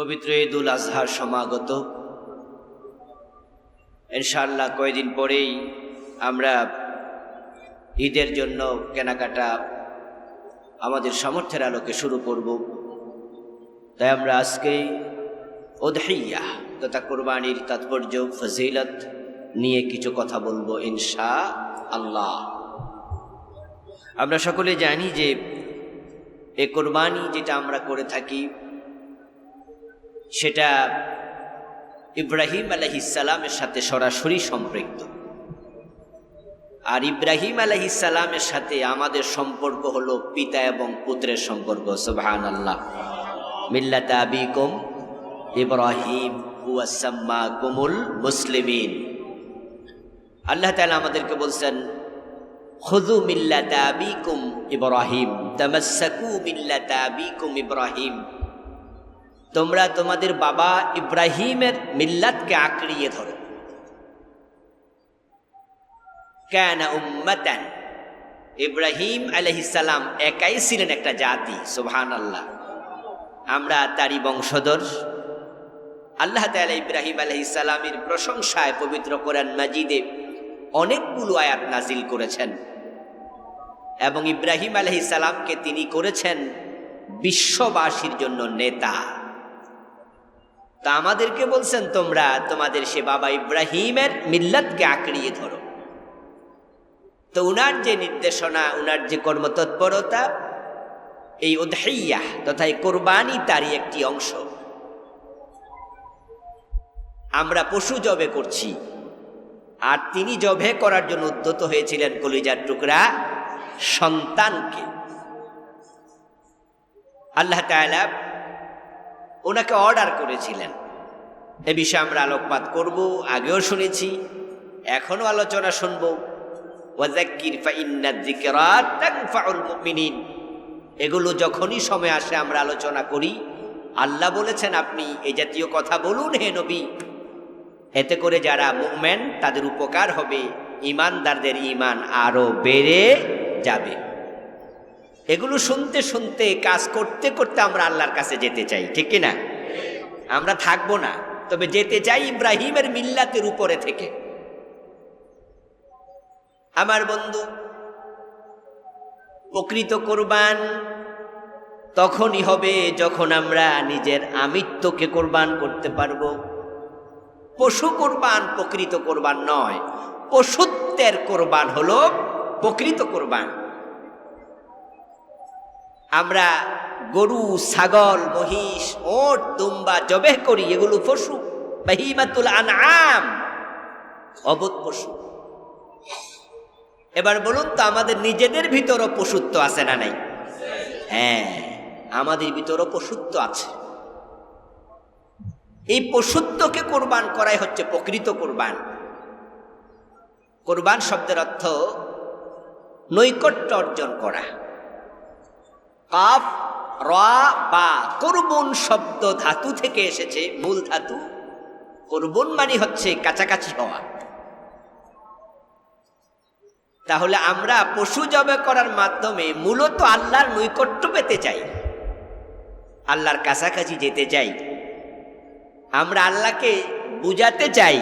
পবিত্র ঈদুল আজহার সমাগত। ইনশাআল্লাহ কয়েকদিন পরেই আমরা ঈদের জন্য কেনাকাটা আমাদের সামর্থ্যের আলোকে শুরু করব। তাই আমরা আজকেই উদহিয়া তথা কোরবানির তাৎপর্য ফজিলত নিয়ে কিছু কথা বলবো ইনশাআল্লাহ। আমরা সকলে জানি যে এই কোরবানি যেটা আমরা করে থাকি সেটা ইব্রাহিম আলাইহিস সালামের সাথে সরাসরি সম্পৃক্ত। আর ইব্রাহিম আলাইহিস সালামের সাথে আমাদের সম্পর্ক হলো পিতা এবং পুত্রের সম্পর্ক। সুবহানাল্লাহ। মিল্লাতা আবিকুম ইব্রাহিম হুয়া সাম্মাকুমুল মুসলিমিন। আল্লাহ তাআলা আমাদেরকে বলছেন খুযু মিল্লাতা আবিকুম ইব্রাহিম তামাসসাকু মিল্লাতা আবিকুম ইব্রাহিম, তোমরা তোমাদের বাবা ইব্রাহিমের মিল্লাতকে আঁকড়িয়ে ধরো। কানা উম্মাতান, ইব্রাহিম আলাইহিস সালাম একাই ছিলেন একটা জাতি। সুবহানাল্লাহ। আমরা তারই বংশধর। আল্লাহ তাআলা ইব্রাহিম আলাইহিস সালামের প্রশংসায় পবিত্র কোরআন মাজিদে অনেকগুলো আয়াত নাজিল করেছেন এবং ইব্রাহিম আলাইহিস সালামকে তিনি করেছেন বিশ্ববাসীর জন্য নেতা। তা আমাদেরকে বলছেন তোমরা তোমাদের সে বাবা ইব্রাহিমের মিল্লাতকে আঁকড়িয়ে ধরো। তো উনার যে নির্দেশনা, উনার যে কর্মতৎপরতা, এই উদহিয়া তথা এই কোরবানি তারই একটি অংশ। আমরা পশু জবে করছি, আর তিনি জবে করার জন্য উদ্যত হয়েছিলেন কলিজার টুকরা সন্তানকে। আল্লাহ তাআলা ওনাকে অর্ডার করেছিলেন। এ বিষয়ে আমরা আলোকপাত করব, আগেও শুনেছি, এখনো আলোচনা শুনব। ওয়াযাক্কির ফাইন্নায যিকরা তানফাউল মুমিনিন। এগুলো যখনই সময় আসে আমরা আলোচনা করি। আল্লাহ বলেছেন আপনি এই জাতীয় কথা বলুন হে নবী, এতে করে যারা মুমিন তাদের উপকার হবে, ঈমানদারদের ঈমান আরো বেড়ে যাবে। এগুলো শুনতে শুনতে কাজ করতে করতে আমরা আল্লাহর কাছে যেতে চাই, ঠিক কিনা? আমরা থাকবো না, তবে যেতে চাই ইব্রাহিমের মিল্লাতের উপরে থেকে। আমার বন্ধু, প্রকৃত কোরবান তখনই হবে যখন আমরা নিজের আমিত্বকে কোরবান করতে পারবো। পশু কোরবান প্রকৃত কোরবান নয়, পশুত্বের কোরবান হলো প্রকৃত কোরবান। আমরা গরু, ছাগল, মহিষ, ওট, দুম্বা জবেহ করি, এগুলো পশু, বাহিমাতুল আনআম, অবোধ পশু। এবার বলুন তো আমাদের নিজেদের ভিতরও পশুত্ব আছে না নাই? হ্যাঁ, আমাদের ভিতরও পশুত্ব আছে। এই পশুত্বকে কোরবান করাই হচ্ছে প্রকৃত কোরবান। কোরবান শব্দের অর্থ নৈকট্য অর্জন করা। কাফ রা বা কুরবুন শব্দ ধাতু থেকে এসেছে, মূল ধাতু। কুরবুন মানে হচ্ছে কাছাকাছি হওয়া। তাহলে আমরা পশু জবে করার মাধ্যমে মূলত আল্লাহর নৈকট্য পেতে চাই, আল্লাহর কাছাকাছি যেতে চাই। আমরা আল্লাহকে বুঝাতে চাই,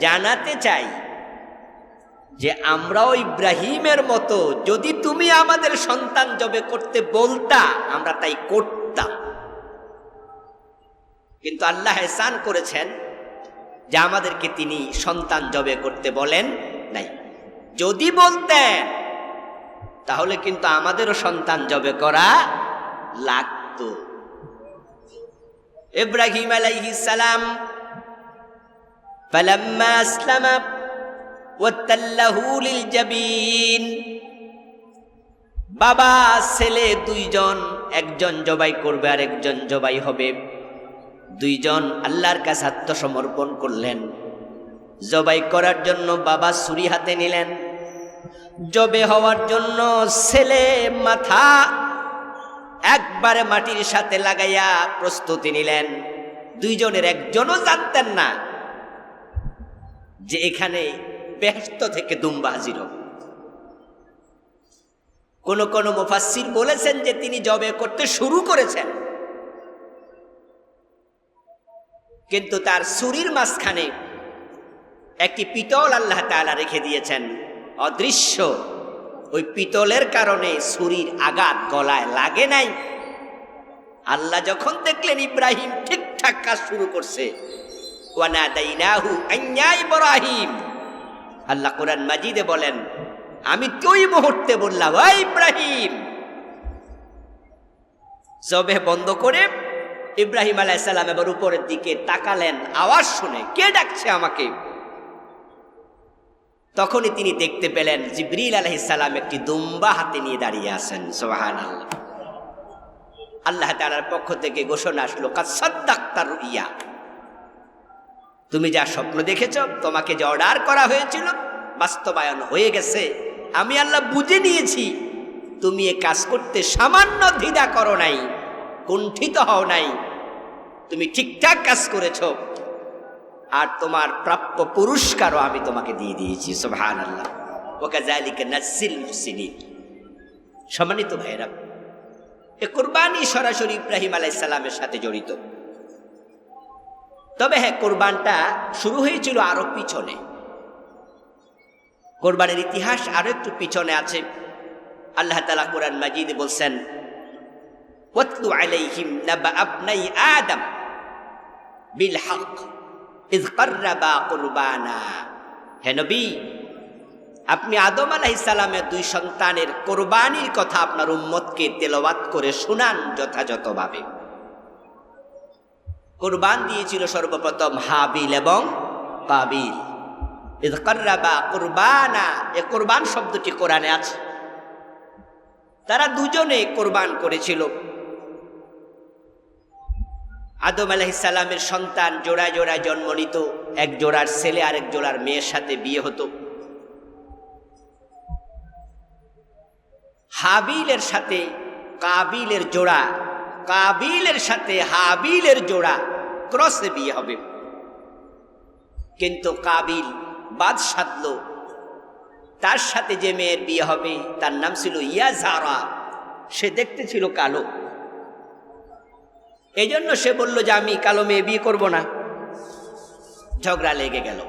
জানাতে চাই যে আমরাও ইব্রাহিমের মতো, যদি তুমি আমাদের সন্তান জবে করতে বলতা আমরা তাই করতাম। কিন্তু আল্লাহ ihsan করেছেন যে আমাদেরকে তিনি সন্তান জবে করতে বলেন নাই। যদি বলতেন তাহলে কিন্তু আমাদেরও সন্তান জবে করা লাগতো। ইব্রাহিম আলাইহিস সালাম ফালাম্মা আসলামা ওয়াতাল্লাহু লিল জাবিন, বাবা ছেলে দুইজন, একজন জবাই করবে আর একজন জবাই হবে। দুইজন আল্লাহর কাছে আত্মসমর্পণ করলেন। জবাই করার জন্য বাবা ছুরি হাতে নিলেন, জবে হওয়ার জন্য ছেলে মাথা একবারে মাটির সাথে লাগাইয়া প্রস্তুতি নিলেন। দুইজনের একজনও জানতেন না যে এখানে বেহেশত থেকে দুম্বা হাজির হবে। কোন কোন মুফাসসির বলেছেন যে তিনি জবে করতে শুরু করেছেন, কিন্তু তার ছুরির মাঝখানে একটি পিতল আল্লাহ তাআলা রেখে দিয়েছেন অদৃশ্য। ওই পিতলের কারণে ছুরির আঘাত গলায় লাগে নাই। আল্লাহ যখন দেখলেন ইব্রাহিম ঠিকঠাক কাজ শুরু করছে, ওয়ানাদাইনাহু আইয়া ইব্রাহিম, আল্লাহ কোরআন মাজিদে বলেন, আমি তো ওই মুহূর্তে বললাম, ও ইব্রাহিম। জবে বন্ধ করে ইব্রাহিম আলাইহিস সালাম এবার উপরের দিকে তাকালেন, আওয়াজ শুনে কে ডাকছে আমাকে। তখনই তিনি দেখতে পেলেন জিবরিল আলাইহিস সালাম একটি দুম্বা হাতে নিয়ে দাঁড়িয়ে আছেন। সুবহানাল্লাহ। আল্লাহ তাআলার পক্ষ থেকে ঘোষণা আসলো, কাদ সাদ্দাকতা রুইয়া, তুমি যা স্বপ্ন দেখেছ, তোমাকে যে অর্ডার করা হয়েছিল বাস্তবায়ন হয়ে গেছে। আমি আল্লাহ বুঝে নিয়েছি তুমি এ কাজ করতে সামান্য দ্বিধা করো নাই, কুণ্ঠিত হও নাই, তুমি ঠিকঠাক কাজ করেছ, আর তোমার প্রাপ্য পুরস্কারও আমি তোমাকে দিয়ে দিয়েছি। সুবহানাল্লাহ। ওয়া কাযালিকা নাজ্জিল মুহসিনিন। সম্মানিত ভাইরা, এ কুরবানি সরাসরি ইব্রাহিম আলাইহিস সালামের সাথে জড়িত। তবে হ্যাঁ, কোরবানটা শুরু হয়েছিল আরো পিছনে। কোরবানের ইতিহাস আরো একটু পিছনে আছে। আল্লাহ তাআলা কোরআন মাজিদে বলছেন, ওয়াতলু আলাইহিম নাবা আবনাই আদম বিল হক ইয কাররাবা কুরবানা। হে নবী, আপনি আদম আলাইহিস সালামের দুই সন্তানের কোরবানির কথা আপনার উম্মতকে তেলাওয়াত করে শোনান যথাযথভাবে। কোরবান দিয়েছিল সর্বপ্রথম হাবিল এবং কাবিল। ইয কাররাবা কুরবানা, এই কোরবান শব্দটি কোরআনে আছে। তারা দুজনে কোরবান করেছিল। আদম আলাইহিস সালামের সন্তান জোড়ায় জোড়ায় জন্ম নিত। এক জোড়ার ছেলে আর এক জোড়ার মেয়ের সাথে বিয়ে হতো। হাবিলের সাথে কাবিলের জোড়া, কাবিলের সাথে হাবিলের জোড়া, ক্রসে বিয়ে হবে। কিন্তু কাবিল বাদ সাধল, তার সাথে যে মেয়ের বিয়ে হবে তার নাম ছিল ইয়াজারা। সে দেখতে ছিল কালো, এই জন্য সে বলল যে আমি কালো মেয়ে বিয়ে করব না। ঝগড়া লেগে গেল।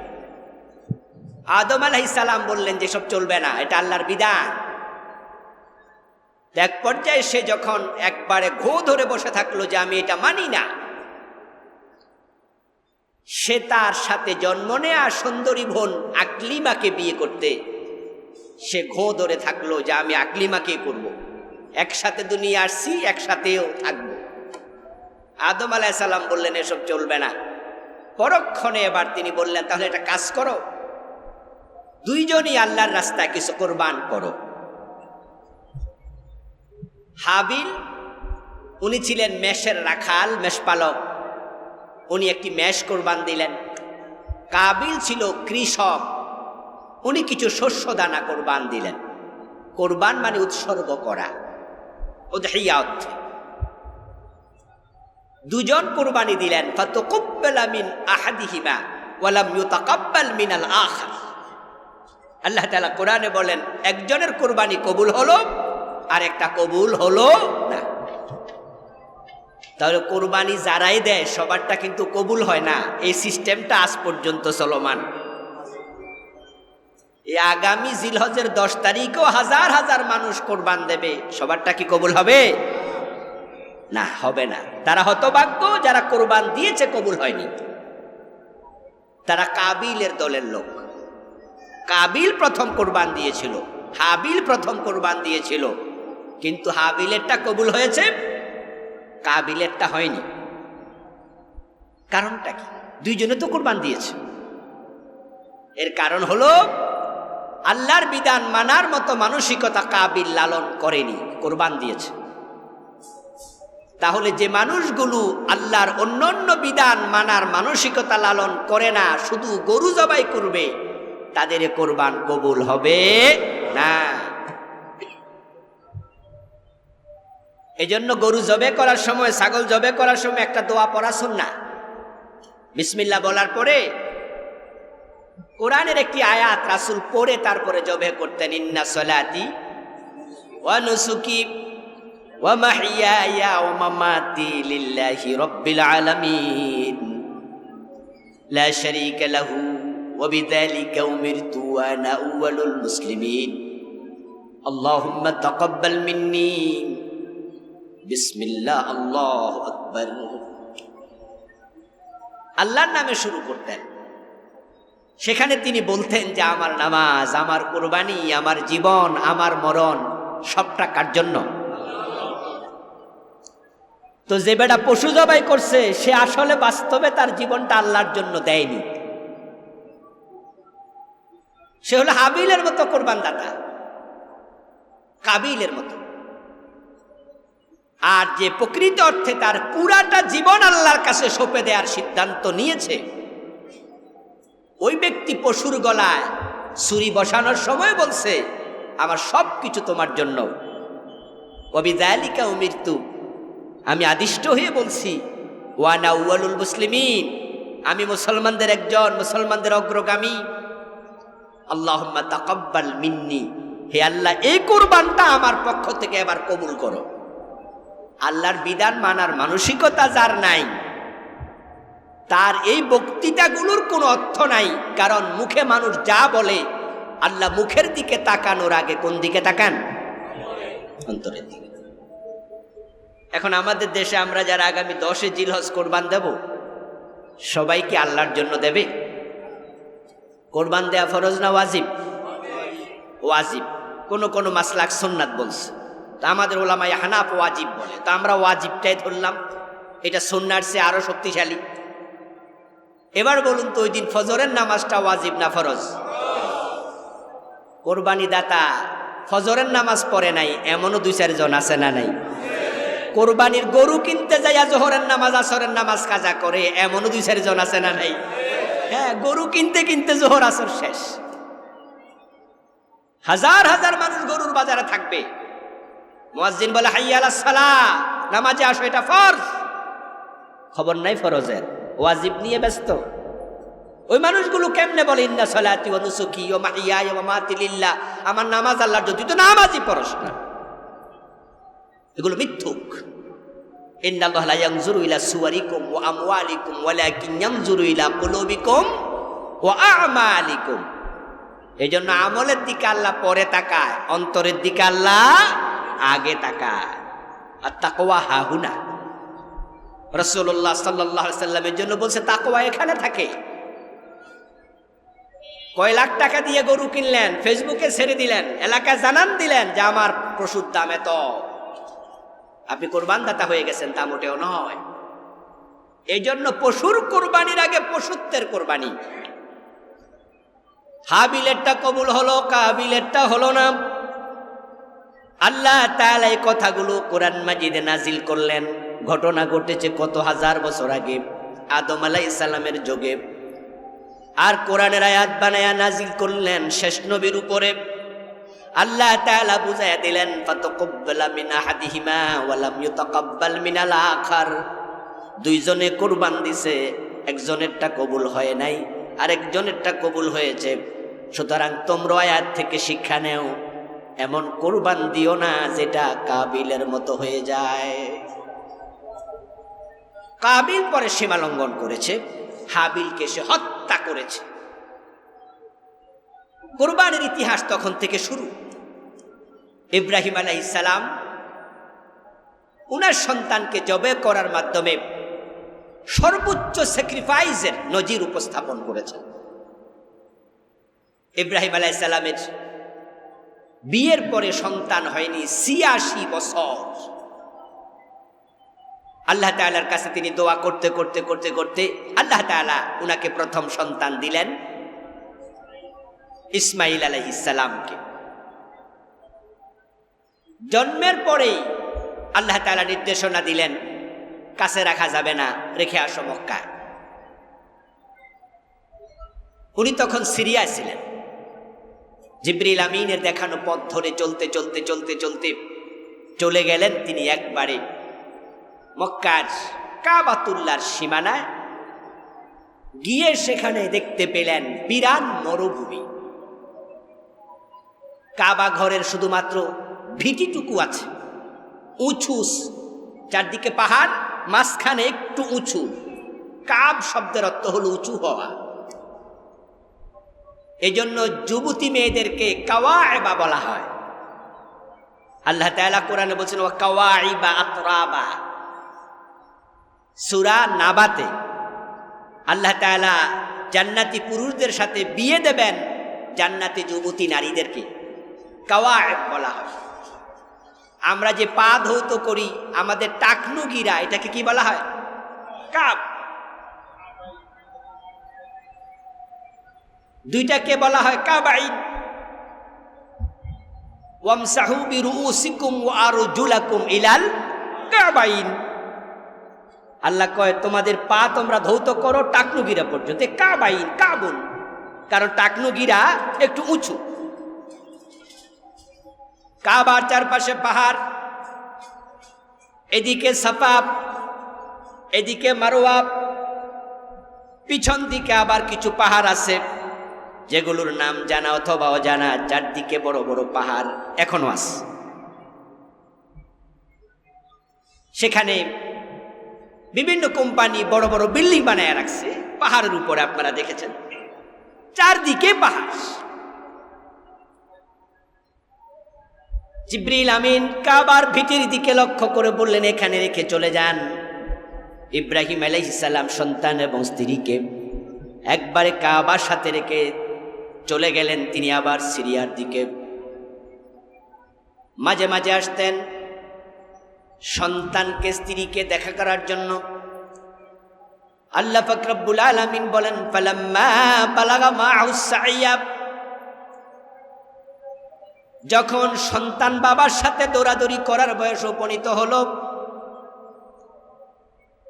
আদম আলাইহিস সালাম বললেন যে সব চলবে না, এটা আল্লাহর বিধান। এক পর্যায়ে সে যখন একবারে ঘো ধরে বসে থাকলো যে আমি এটা মানি না, সে তার সাথে জন্ম নেয়া সুন্দরী বোন আকলিমাকে বিয়ে করতে সে ঘো ধরে থাকলো যে আমি আকলিমাকে করব, একসাথে দুনিয়া আসছি, একসাথেও থাকবো। আদম আলাইহিস সালাম বললেন এসব চলবে না। পরক্ষণে এবার তিনি বললেন, তাহলে একটা কাজ করো, দুইজনই আল্লাহর রাস্তায় কিছু কোরবান করো। হাবিল, উনি ছিলেন মেষের রাখাল, মেষপালক, উনি একটি মেষ কোরবান দিলেন। কাবিল ছিল কৃষক, উনি কিছু শস্য দানা কোরবান দিলেন। কোরবান মানে উৎসর্গ করা, উদহিয়া অর্থে। দুজন কোরবানি দিলেন। ফাতাকাব্বালা মিন আহাদিহিমা ওয়া লাম ইউতাকাব্বাল মিনাল আখার। আল্লাহ তাআলা কোরআনে বলেন, একজনের কোরবানি কবুল হলো আর একটা কবুল হলো না। তাহলে কোরবানি যারাই দেয় সবারটা কিন্তু কবুল হয় না। এই সিস্টেমটা আজ পর্যন্ত চলমান। এই আগামী জিলহজের 10 তারিখেও হাজার হাজার মানুষ কোরবান দেবে, সবারটা কি কবুল হবে? না, হবে না। তারা হতভাগ্য যারা কোরবান দিয়েছে কবুল হয়নি। তারা কাবিলের দলের লোক। কাবিল প্রথম কোরবান দিয়েছিল, হাবিল প্রথম কোরবান দিয়েছিল, কিন্তু হাবিলেরটা কবুল হয়েছে, কাবিলেরটা হয়নি। কারণটা কি? দুইজনে তো কোরবান দিয়েছে। এর কারণ হলো আল্লাহর বিধান মানার মতো মানসিকতা কাবিল লালন করেনি, কোরবান দিয়েছে। তাহলে যে মানুষগুলো আল্লাহর অন্যান্য বিধান মানার মানসিকতা লালন করে না, শুধু গরু জবাই করবে, তাদের কোরবান কবুল হবে না। এজন্য গরু জবে করার সময়, ছাগল জবে করার সময় একটা দোয়া পড়া সুন্নাহ। বিসমিল্লাহ বলার পরে কোরআনের একটি আয়াত রাসূল পড়ে তারপরে জবে করতেন। ইন্না সলাতি ওয়া নুসুকি ওয়া মাহইয়ায়া ওয়া মামাতি লিল্লাহি রাব্বিল আলামিন লা শারীকা লাহু ওয়া বিযালিকা উমিরতু ওয়া আনা আউয়ালুল মুসলিমিন আল্লাহুম্মা তাকাব্বাল মিন্নি বিসমিল্লাহ আল্লাহু আকবার। আল্লাহর নামে শুরু করতেন। সেখানে তিনি বলতেন যে আমার নামাজ, আমার কুরবানি, আমার জীবন, আমার মরণ সবটা কার জন্য? তো যে বেটা পশু জবাই করছে সে আসলে বাস্তবে তার জীবনটা আল্লাহর জন্য দেয়নি। সে হলো হাবিলের মতো কোরবান দাতা, কাবিলের মতো। আর যে প্রকৃত অর্থে তার পুরাটা জীবন আল্লাহর কাছে সঁপে দেওয়ার সিদ্ধান্ত নিয়েছে, ওই ব্যক্তি পশুর গলায় ছুরি বসানোর সময় বলছে আমার সব কিছু তোমার জন্য। ওয়া বিযালিকা উমিরতু, আমি আদিষ্ট হয়ে বলছি, ওয়া আনা আউয়ালুল মুসলিমিন, আমি মুসলমানদের একজন, মুসলমানদের অগ্রগামী। আল্লাহুম্মা তাকাব্বাল মিন্নি, হে আল্লাহ এই কুরবানটা আমার পক্ষ থেকে এবার কবুল করো। আল্লাহর বিধান মানার মানসিকতা যার নাই, তার এই বক্তৃতাগুলোর কোনো অর্থ নাই। কারণ মুখে মানুষ যা বলে, আল্লাহ মুখের দিকে তাকানোর আগে কোন দিকে তাকান? অন্তরের দিকে। এখন আমাদের দেশে আমরা যারা আগামী 10 জিলহজ কোরবান দেব, সবাই কি আল্লাহর জন্য দেবে? কোরবান দেয়া ফরজ না ওয়াজিব? ওয়াজিব। কোন মাসলাক সুন্নাত বলছে, তা আমাদের ওলামায়ে হানাফ ওয়াজিব বলে, তা আমরা ওয়াজিবটাই ধরলাম, এটা সুন্নার চেয়ে আরো শক্তিশালী। এবার বলুন তো, ওই দিন ফজরের নামাজটা ওয়াজিব না ফরজ? কোরবানি দাতা ফজরের নামাজ পড়ে নাই এমনও 2-4 জন আছে না নাই? কোরবানির গরু কিনতে যাইয়া জোহরের নামাজ আসরের নামাজ কাজা করে এমনও 2-4 জন আছে না নাই? হ্যাঁ, গরু কিনতে কিনতে জোহর আসর শেষ। হাজার হাজার মানুষ গরুর বাজারে থাকবে, মুয়াজ্জিন বলে হাইয়া আলাস সালাহ, নামাজে আসো, এটা ফরজ। খবর নাই ফরজের, ওয়াজিব নিয়ে ব্যস্ত। ওই মানুষগুলো কেমনে বলে ইন্না সালাতি ওয়া নুসুকি ওয়া মাহইয়ায়া ওয়া মামাতি লিল্লাহ, আমার নামাজ আল্লাহর জন্য, তুই তো নামাজই পড়স না। এগুলো মিথ্যুক। ইন্নাল্লাহা লা ইয়ানজুরু ইলা সুওয়ারিকুম ওয়া আমওয়ালিকুম ওয়ালাকিন ইয়ানজুরু ইলা কুলুবিকুম ওয়া আ'মালিকুম। এইজন্য আমলের দিকে আল্লাহ পরে তাকায়, অন্তরের দিকে আল্লাহ আগে তাকায়। আর তাকওয়া হাহুনা, রাসূলুল্লাহ সাল্লাল্লাহু আলাইহি সাল্লামের জন্য বলছে তাকওয়া এখানে থাকে। কয় লাখ টাকা দিয়ে গরু কিনলেন, ফেসবুকে ছেড়ে দিলেন, এলাকায় জানান দিলেন যে আমার পশুর দাম এত, আপনি কোরবান দাতা হয়ে গেছেন, তা মোটেও নয়। এই জন্য পশুর কোরবানির আগে পশুত্বের কোরবানি। হাবিলেরটা কবুল হলো, কাবিলেরটা হলো না। আল্লাহ তাআলা এই কথাগুলো কোরআন মাজিদে নাজিল করলেন। ঘটনা ঘটেছে কত হাজার বছর আগে, আদম আলাইহিস সালামের যুগে। আর কোরআনের আয়াত বানায়া নাজিল করলেন শেষ নবীর উপরে। আল্লাহ তাআলা বুঝাইয়া দিলেন ফাতাকাব্বালা মিন আহাদিহিমা ওয়া লাম ইউতাকাব্বাল মিনাল আখার। দুইজনে কুরবান দিছে, একজনেরটা কবুল হয় নাই, আরেকজনেরটা কবুল হয়েছে। সুতরাং তোমরা আয়াত থেকে শিক্ষা নেও, এমন কুরবান দিও না যেটা কাবিলের মতো হয়ে যায়। কাবিল পরে সীমা লঙ্ঘন করেছে, হাবিলকে সে হত্যা করেছে। কুরবানির ইতিহাস তখন থেকে শুরু। ইব্রাহিম আলাইহিস সালাম উনার সন্তানকে জবে করার মাধ্যমে সর্বোচ্চ স্যাক্রিফাইসের নজির উপস্থাপন করেছেন। ইব্রাহিম আলাইহিস সালামের বিয়ের পরে সন্তান হয়নি ৮৬ বছর। আল্লাহ তাআলার কাছে তিনি দোয়া করতে করতে করতে করতে আল্লাহ তাআলা উনাকে প্রথম সন্তান দিলেন ইসমাইল আলাইহিস সালামকে। জন্মের পরেই আল্লাহ তাআলা নির্দেশনা দিলেন কাছে রাখা যাবে না, রেখে আসো মক্কায়। উনি তখন সিরিয়ায় ছিলেন। জিবরিল আমিনের দেখানো পথ ধরে চলতে চলতে চলতে চলতে চলে গেলেন তিনি একবারে মক্কার কাবাতুল্লাহর সীমানায়। গিয়ে সেখানে দেখতে পেলেন বিরান মরুভূমি। কাবা ঘরের শুধুমাত্র ভিটিটুকু আছে, উঁচু, চারদিকে পাহাড়, মাঝখানে একটু উঁচু, কাব শব্দের অর্থ হলো উঁচু হওয়া। এজন্য যুবতী মেয়েদেরকে কাওয়াইবা বলা হয়। আল্লাহ তাআলা কোরআনে বলছেন ওয়া কাওয়াইবা আতরাবা। সূরা নাবাতে আল্লাহ তাআলা জান্নাতি পুরুষদের সাথে বিয়ে দেবেন জান্নাতি যুবতী নারীদেরকে কাওয়াইব বলা হয়। আমরা যে পা ধৌত করি আমাদের টাকনুগিরা, এটাকে কি বলা হয়? কাব। দুইটাকে বলা হয় কাবাইন। ওয়ামসাহু বিরুউসিকুম ওয়া আরজুলাকুম ইলাল কাবাইন। আল্লাহ কয় তোমাদের পা তোমরা ধৌত করো টাকনুগিরা পর্যন্ত। কাবাইন, কাবুন, কারণ টাকনুগিরা একটু উঁচু। কাবার চারপাশে পাহাড়, এদিকে সাফা, এদিকে মারওয়া, পিছন দিকে আবার কিছু পাহাড় আছে যেগুলোর নাম জানা অথবা অজানা। চারদিকে বড় বড় পাহাড় এখনো আছে। সেখানে বিভিন্ন কোম্পানি বড় বড় বিল্ডিং বানায় রাখছে পাহাড়ের উপরে, আপনারা দেখেছেন চারদিকে পাহাড়। জিবরিল আমিন কাবার ভিতর দিকে লক্ষ্য করে বললেন এখানে রেখে চলে যান। ইব্রাহিম আলাইহিস সালাম সন্তান এবং স্ত্রীকে একবারে কাবার সাথে রেখে চলে গেলেন। তিনি আবার সিরিয়ার দিকে মাঝে মাঝে আসতেন সন্তানকে স্ত্রীকে দেখা করার জন্য। আল্লাহ পাক রব্বুল আলামিন বলেন ফালাম্মা বালাগা মা'হুস সাইয়া, যখন সন্তান বাবার সাথে দৌড়াদৌড়ি করার বয়স উপনীত হলো,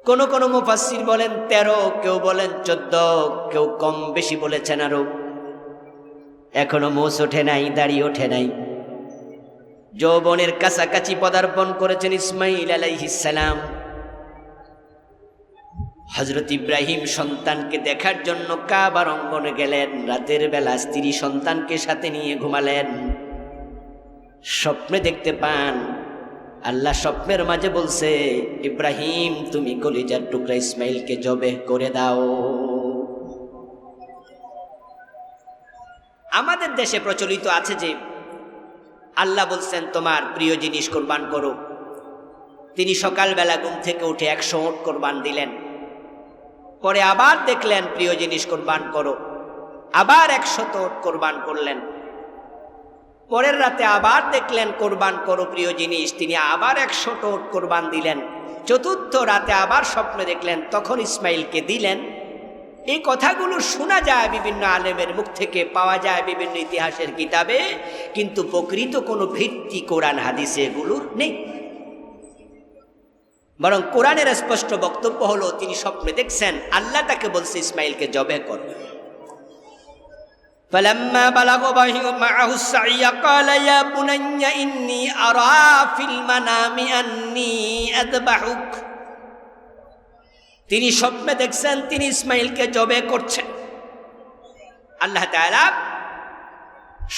কোন কোন মুফাসসির বলেন 13, কেউ বলেন 14, কেউ কম বেশি বলেছেন আরো। এখনো মোষ ওঠে নাই, দাড়ি ওঠে নাই, যৌবনের কাছাকাছি পদার্পণ করেছেন ইসমাইল আলাইহিস সালাম। হযরত ইব্রাহিম সন্তানকে দেখার জন্য কাবার অঙ্গনে গেলেন। রাতের বেলা স্ত্রী সন্তানকে সাথে নিয়ে ঘুমালেন। স্বপ্নে দেখতে পান আল্লাহ স্বপ্নের মাঝে বলছে ইব্রাহিম তুমি কলিজার টুকরা ইসমাইলকে জবেহ করে দাও। আমাদের দেশে প্রচলিত আছে যে আল্লাহ বলছেন তোমার প্রিয় জিনিস কোরবান করো। তিনি সকালবেলা ঘুম থেকে উঠে 100 উট কোরবান দিলেন। পরে আবার দেখলেন প্রিয় জিনিস কোরবান করো, আবার 100 উট কোরবান করলেন। পরের রাতে আবার দেখলেন কোরবান করো প্রিয় জিনিস, তিনি আবার 100 উট কোরবান দিলেন। চতুর্থ রাতে আবার স্বপ্নে দেখলেন, তখন ইসমাইলকে দিলেন। এই কথাগুলো শোনা যায় বিভিন্ন আলেমের মুখ থেকে, পাওয়া যায় বিভিন্ন ইতিহাসের কিতাবে, কিন্তু প্রকৃত কোনো ভিত্তি কোরআন হাদিসে এগুলোর নেই। বরং কোরআনের স্পষ্ট বক্তব্য হলো তিনি স্বপ্নে দেখছেন আল্লাহ তাকে বলছে ইসমাইলকে জবে কর। فلما بلغ معه السعي قال يا بني إني أرى في المنام أني أذبحك। তিনি স্বপ্নে দেখছেন তিনি ইসমাইলকে জবে করছেন। আল্লাহ তাআলা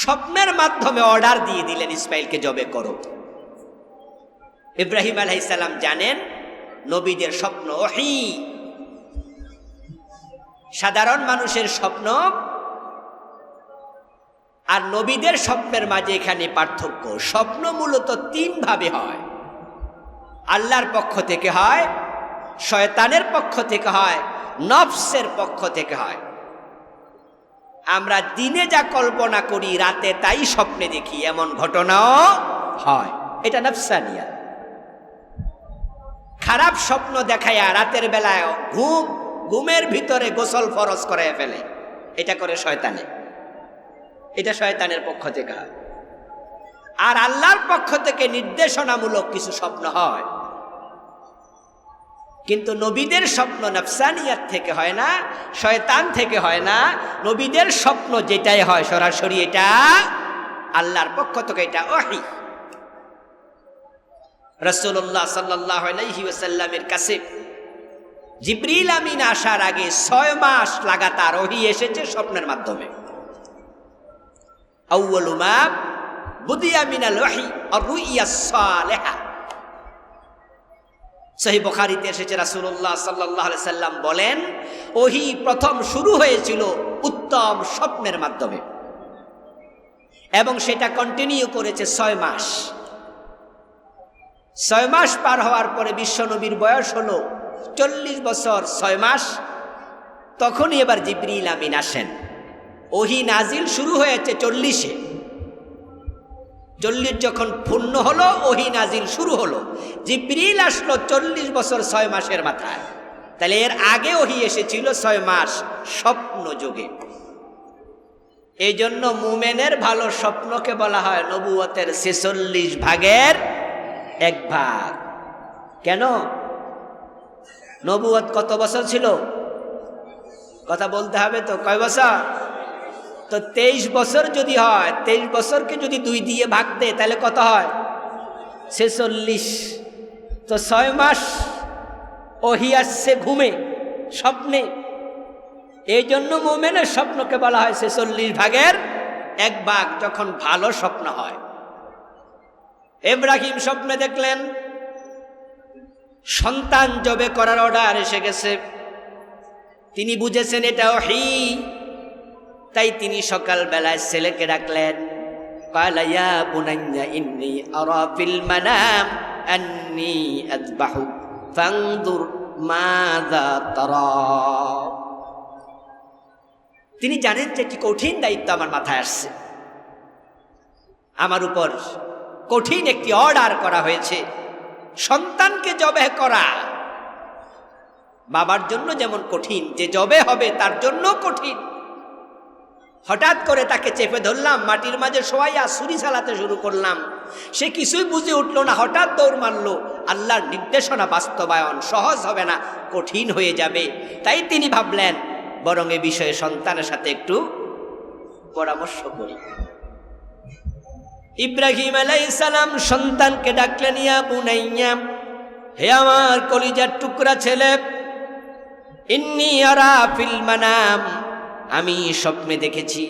স্বপ্নের মাধ্যমে অর্ডার দিয়ে দিলেন ইসমাইলকে জবে করো। ইব্রাহিম আলাইহিস সালাম জানেন নবীদের স্বপ্ন ওহী, সাধারণ মানুষের স্বপ্ন আর নবীদের স্বপ্নের মাঝে এখানে পার্থক্য। স্বপ্ন মূলত 3 ভাবে হয়। আল্লাহর পক্ষ থেকে হয়, শয়তানের পক্ষ থেকে হয়, নফসের পক্ষ থেকে হয়। আমরা দিনে যা কল্পনা করি রাতে তাই স্বপ্নে দেখি, এমন ঘটনাও হয়। এটা নফসানিয়া। খারাপ স্বপ্ন দেখায়া রাতের বেলায় ঘুমের ভিতরে গোসল ফরজ করে ফেলে, এটা করে শয়তানে। এটা শয়তানের পক্ষ থেকে হয়। আর আল্লাহর পক্ষ থেকে নির্দেশনামূলক কিছু স্বপ্ন হয়, কিন্তু নবীদের স্বপ্ন নফসানিয়াত থেকে হয় না, শয়তান থেকে হয় না। নবীদের স্বপ্ন যেটাই হয় সরাসরি এটা আল্লাহর পক্ষ থেকে, এটা ওহী। রাসূলুল্লাহ সাল্লাল্লাহু আলাইহি ওয়াসাল্লামের কাছে জিবরিল আমিন আসার আগে 6 মাস লাগাতার ওহী এসেছে স্বপ্নের মাধ্যমে। আউয়ালু মা বুদিয়া মিনাল ওহী আর-রুইয়া সালেহা। সহিহ বুখারীতে এসেছে রাসূলুল্লাহ সাল্লাল্লাহু আলাইহি সাল্লাম বলেন, ওহী প্রথম শুরু হয়েছিল উত্তম স্বপ্নের মাধ্যমে এবং সেটা কন্টিনিউ করেছে 6 মাস। 6 মাস পার হওয়ার পরে বিশ্বনবীর বয়স হলো 40 বছর 6 মাস। তখনই এবার জিবরিল আমিন আসেন। ওহী নাজিল শুরু হয়েছে 40-এ, 40 যখন পূর্ণ হলো ওহী নাজিল শুরু হলো। জিবরিল আসলো 40 বছর 6 মাসের মাথায়। তাহলে এর আগে ওহী এসেছিল 6 মাস স্বপ্ন যুগে। এই জন্য মুমিনের ভালো স্বপ্নকে বলা হয় নবুয়তের 46 ভাগের 1 ভাগ। কেন? নবুয়ত কত বছর ছিল? কথা বলতে হবে তো, কয় বছর? তো 23 বছর যদি হয়, 23 বছরকে যদি 2 দিয়ে ভাগ দেয় তাহলে কত হয়? 46। তো 6 মাস ওহী আসছে ঘুমে, স্বপ্নে। এই জন্য মুমিনের স্বপ্নকে বলা হয় 46 ভাগের 1 ভাগ, যখন ভালো স্বপ্ন হয়। ইব্রাহিম স্বপ্নে দেখলেন সন্তান জবে করার অর্ডার এসে গেছে। তিনি বুঝেছেন এটা ওহী, তাই তিনি সকাল বেলায় ছেলেকে ডাকলেন। ক্বালা ইয়া বুনাইয়া ইন্নী আরা ফিল মানাম আন্নী আযবাহুক ফানজুর মাযা তারা। তিনি জানেন যে কি কঠিন দায়িত্ব আমার মাথায় আসছে, আমার উপর কঠিন একটি অর্ডার করা হয়েছে, সন্তানকে জবে করা। বাবার জন্য যেমন কঠিন, যে জবে হবে তার জন্য কঠিন। হঠাৎ করে তাকে চেপে ধরলাম, মাটির মাঝে শোয়াইয়া ছুরি চালাতে শুরু করলাম। সে কিছুই বুঝে উঠল না, হঠাৎ দৌড় মারল। আল্লাহর নির্দেশনা বাস্তবায়ন সহজ হবে না, কঠিন হয়ে যাবে। তাই তিনি ভাবলেন বরং এ বিষয়ে সন্তানের সাথে একটু পরামর্শ করি। ইব্রাহিম আলাইহিস সালাম সন্তানকে ডাকলেন, ইয়া বুনাইয়া, হে আমার কলিজার টুকরা ছেলে, ইন্নী আরা ফিল মানাম, আমি স্বপ্নে দেখেছি,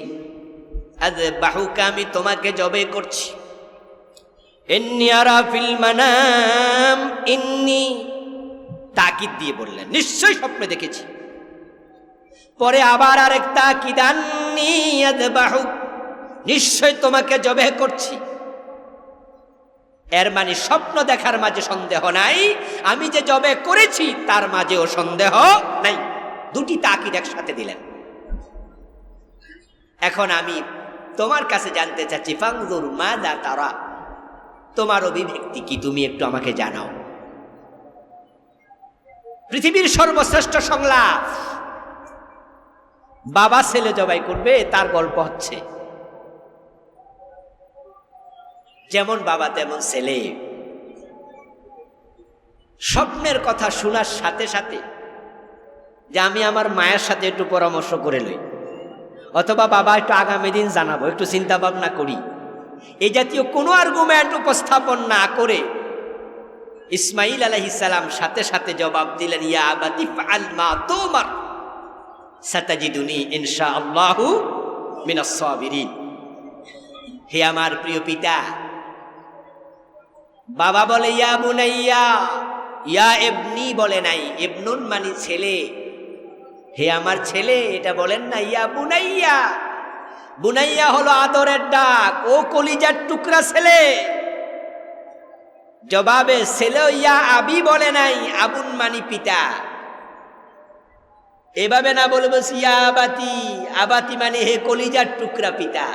আযবাহুকা, আমি তোমাকে জবে করছি। ইন্নী আরা ফিল মানাম, ইন্নী তাকিদ দিয়ে বললেন নিশ্চয়ই স্বপ্নে দেখেছি। পরে আবার আরেক তাকিদ, আন্নী আযবাহুক, নিশ্চয় তোমাকে জবে করছি। এর মানে স্বপ্ন দেখার মাঝে সন্দেহ নাই, আমি যে জবে করেছি তার মাঝেও সন্দেহ নাই। দুটি তাকিদ একসাথে দিলেন। এখন আমি তোমার কাছে জানতে চাচ্ছি, ফানজুর মাযা তারা, তোমার অভিব্যক্তি কি, তুমি একটু আমাকে জানাও। পৃথিবীর সর্বশ্রেষ্ঠ সংলাপ, বাবা ছেলে জবাই করবে তার গল্প হচ্ছে। যেমন বাবা তেমন ছেলে। স্বপ্নের কথা শোনার সাথে সাথে যে আমি আমার মায়ের সাথে একটু পরামর্শ করে লই, অথবা বাবা একটু আগামী দিন জানাবো, একটু চিন্তা ভাবনা করি, এই জাতীয় কোনো আর্গুমেন্ট উপস্থাপন না করে ইসমাঈল আলাইহিস সালাম সাথে সাথে জবাব দিলেন, ইয়া আবাতি ফাআল মা তুমার সাতাজিদুনি ইনশাআল্লাহু মিনাস সাবিরিন। হে আমার প্রিয় পিতা। বাবা বলে ইয়া বুনাইয়া, ইয়া ইবনি বলে নাই, ইবনুন মানে ছেলে, হে আমার ছেলে এটা বলেন না, ইয়া বুনাইয়া। বুনাইয়া হলো আদরের ডাক, ও কলিজার টুকরা ছেলে। জবাবে ছেলে ইয়া আবি বলে নাই, আবুন মানি পিতা। এভাবে না বলে বলছি ইয়া আবাতি, আবাতি মানে হে কলিজার টুকরা পিতা।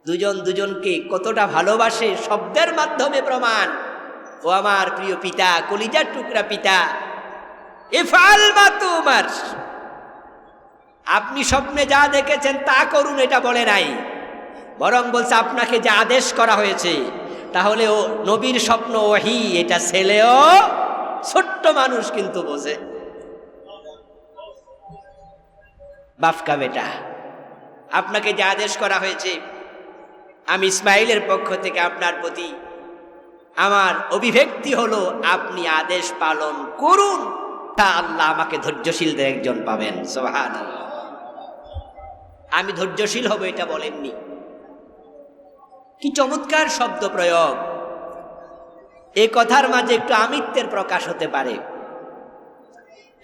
দুজন দুজনকে কতটা ভালোবাসে শব্দের মাধ্যমে প্রমাণ। ও আমার প্রিয় পিতা, কলিজার টুকরা পিতা, ইফআল মা তুমার, আপনি স্বপ্নে যা দেখেছেন তা করুন, এটা বলে নাই, বরং বলছে আপনাকে যে আদেশ করা হয়েছে। তাহলে ও নবীর স্বপ্ন ওহী, এটা ছেলেও ছোট্ট মানুষ কিন্তু বোঝে। বাপকা বেটা, আপনাকে যে আদেশ করা হয়েছে, আমি ইসমাঈলের পক্ষ থেকে আপনার প্রতি আমার অভিব্যক্তি হলো আপনি আদেশ পালন করুন, তা আল্লাহ আমাকে ধৈর্যশীলদের একজন পাবেন। সুবহানাল্লাহ। আমি ধৈর্যশীল হব এটা বলেননি। কি চমৎকার শব্দ প্রয়োগ। এই কথার মাঝে একটু আমিত্বের প্রকাশ হতে পারে।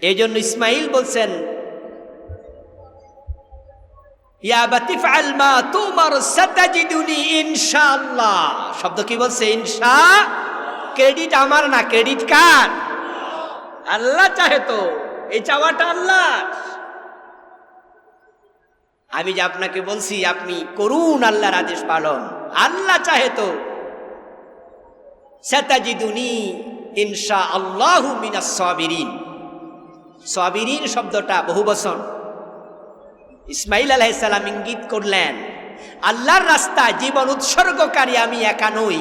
এই জন্য ইসমাইল বলছেন, ইয়া আবাতি ফাআল মা তুমার সাতাজিদুনি ইনশাআল্লাহ। শব্দ কি বলছে? ইনশা। ক্রেডিট আমার না, ক্রেডিট কার? আল্লাহ চাহে তো, এই চাওয়াটা আল্লাহ। আমি যে আপনাকে বলছি আপনি করুন আল্লাহর আদেশ পালন, আল্লাহ চাহে তো। সাতাজিদুনি ইনশাআল্লাহু মিনাস সাবিরিন। সাবিরিন শব্দটা বহুবচন। ইসমাইল আলাইহিস সালাম ইঙ্গিত করলেন আল্লাহর রাস্তায় জীবন উৎসর্গকারী আমি একা নই,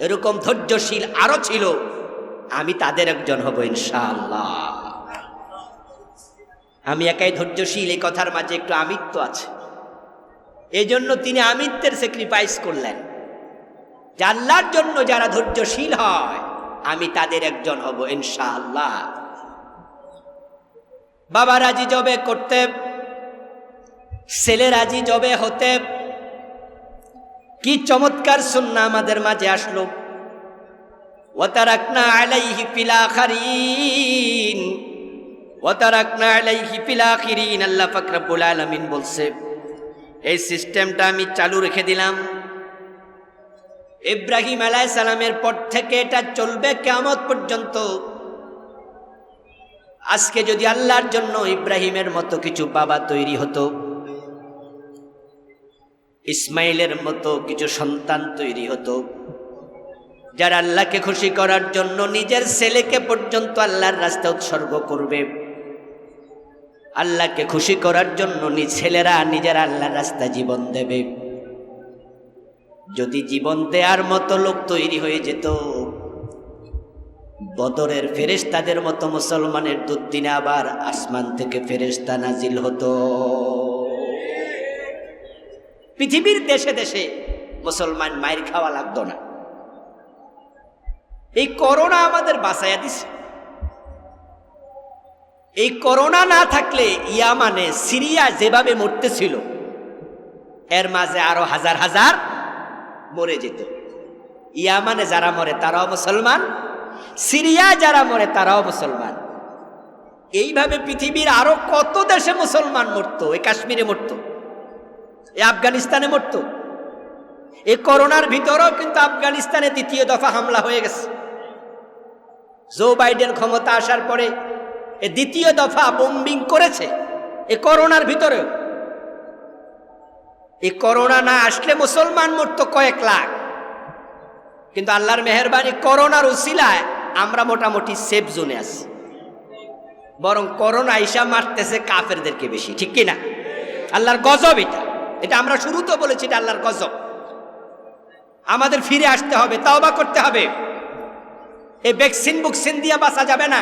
এরকম ধৈর্যশীল আরো ছিল, আমি তাদের একজন হব ইনশাআল্লাহ। আমি একাই ধৈর্যশীল, এই কথার মাঝে একটু আমিত্ব আছে। এই জন্য তিনি আমিত্বের স্যাক্রিফাইস করলেন যে আল্লাহর জন্য যারা ধৈর্যশীল হয় আমি তাদের একজন হব ইনশাআল্লাহ। বাবা রাজি জবে করতে, ছেলে রাজি জবে হতে, কি চমৎকার সুন্নাহ আমাদের মাঝে আসলো। ওয়াতারাকনা আলাইহি ফিল আখিরিন, ওয়াতারাকনা আলাইহি ফিল আখিরিন। আল্লাহ পাক রব্বুল আলামিন বলছে এই সিস্টেমটা আমি চালু রেখে দিলাম। ইব্রাহিম আলাইহিস সালামের পর থেকে এটা চলবে কিয়ামত পর্যন্ত। আজকে যদি আল্লাহর জন্য ইব্রাহিমের মতো কিছু বাবা তৈরি হতো, ইসমাইলের মতো কিছু সন্তান তৈরি হতো, যারা আল্লাহকে খুশি করার জন্য নিজের ছেলেকে পর্যন্ত আল্লাহর রাস্তায় উৎসর্গ করবে, আল্লাহকে খুশি করার জন্য ছেলেরা নিজেরা আল্লাহর রাস্তায় জীবন দেবে। যদি জীবন দেওয়ার মতো লোক তৈরি হয়ে যেত, বদরের ফেরেশতাদের মতো মুসলমানের দুদিনে আবার আসমান থেকে ফেরেশতা নাজিল হতো। পৃথিবীর দেশে দেশে মুসলমান মায়ের খাওয়া লাগতো না। এই করোনা আমাদের বাঁচাইয়া দিছে। এই করোনা না থাকলে ইয়ামানে, সিরিয়া যেভাবে মরতেছিল, এর মাঝে আরো হাজার হাজার মরে যেত। ইয়ামানে যারা মরে তারাও মুসলমান, সিরিয়া যারা মরে তারাও মুসলমান। এইভাবে পৃথিবীর আরো কত দেশে মুসলমান মরতো। এই কাশ্মীরে মরতো, এই আফগানিস্তানে মরতো। এই করোনার ভিতরেও কিন্তু আফগানিস্তানে দ্বিতীয় দফা হামলা হয়ে গেছে। জো বাইডেন ক্ষমতা আসার পরে এই দ্বিতীয় দফা বোম্বিং করেছে এই করোনার ভিতরেও। এই করোনা না আসলে মুসলমান মরতো কয়েক লাখ, কিন্তু আল্লাহর মেহেরবানি করোনার উসিলায় আমরা মোটামুটি সেফ জোনে আছি। বরং করোনা আইসা মারতেছে কাফেরদেরকে বেশি, ঠিক কিনা? আল্লাহর গজব এটা। এটা আমরা শুরুতে বলেছি, এটা আল্লাহর গজব। আমাদের ফিরে আসতে হবে, তওবা করতে হবে। এই ভ্যাকসিন বুকসিন দিয়ে বাঁচা যাবে না।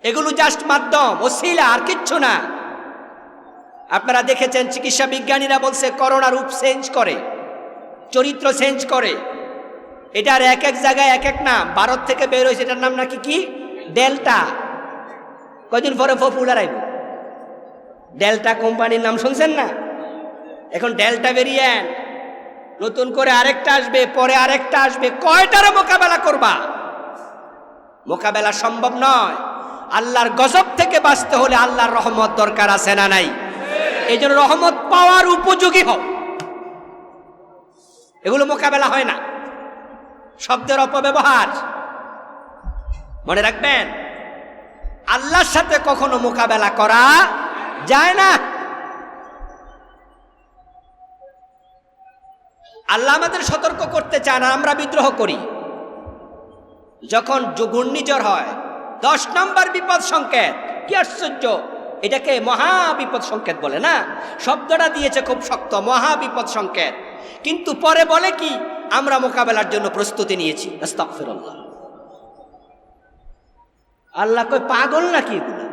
এগুলো জাস্ট মাধ্যম, ওসিলা, আর কিচ্ছু না। আপনারা দেখেছেন চিকিৎসা বিজ্ঞানীরা বলছে করোনা রূপ চেঞ্জ করে, চরিত্র চেঞ্জ করে। এটার এক এক জায়গায় এক এক নাম। ভারত থেকে বের হয়েছে, এটার নাম নাকি কি ডেল্টা। কদিন পরে পপুলার আইব। ডেল্টা কোম্পানির নাম শুনছেন না? এখন ডেল্টা ভেরিয়েন্ট, নতুন করে আরেকটা আসবে, পরে আরেকটা আসবে। কয়টারও মোকাবেলা করবা? মোকাবেলা সম্ভব নয়। আল্লাহর গজব থেকে বাঁচতে হলে আল্লাহর রহমত দরকার আছে না নাই? এই জন্য রহমত পাওয়ার উপযোগী হও। এগুলো মোকাবেলা হয় না, শব্দের অপব্যবহার। মনে রাখবেন, আল্লাহর সাথে কখনো মোকাবেলা করা যায় না। আল্লাহ আমাদের সতর্ক করতে চান, আমরা বিদ্রোহ করি। যখন ঘূর্ণিঝড় হয় 10 নম্বর বিপদ সংকেত। কি আশ্চর্য! এটাকে মহা বিপদ সংকেত বলে না? শব্দটা দিয়েছে খুব শক্ত, মহা বিপদ সংকেত। কিন্তু পরে বলে কি? আমরা মোকাবেলার জন্য প্রস্তুতি নিয়েছি। আস্তাগফিরুল্লাহ। আল্লাহ কই পাগল নাকি এগুলো?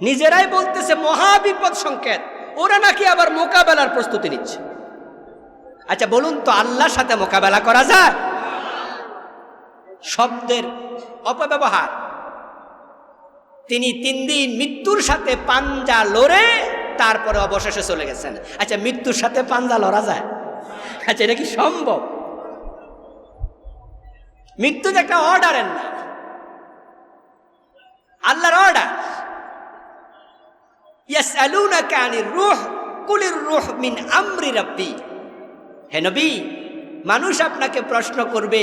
নিজেরাই বলতেছে মহা বিপদ সংকেত, ওরা নাকি আবার মোকাবেলার প্রস্তুতি নিচ্ছে। আচ্ছা বলুন তো, আল্লাহর সাথে মোকাবেলা করা যায়? শব্দের অপব্যবহার। তিনি 3 দিন মৃত্যুর সাথে পাঞ্জা লড়ে তারপরে অবশেষে চলে গেছেন। আচ্ছা, মৃত্যুর সাথে পাঞ্জা লড়া যায়? আচ্ছা, এটা কি সম্ভব? মৃত্যু যে একটা অর্ডারের না, আল্লাহর অর্ডার। ইয়াসআলুনাকা আনির রূহ কুলির রূহ মিন আমরি রাব্বি। হে নবী, মানুষ আপনাকে প্রশ্ন করবে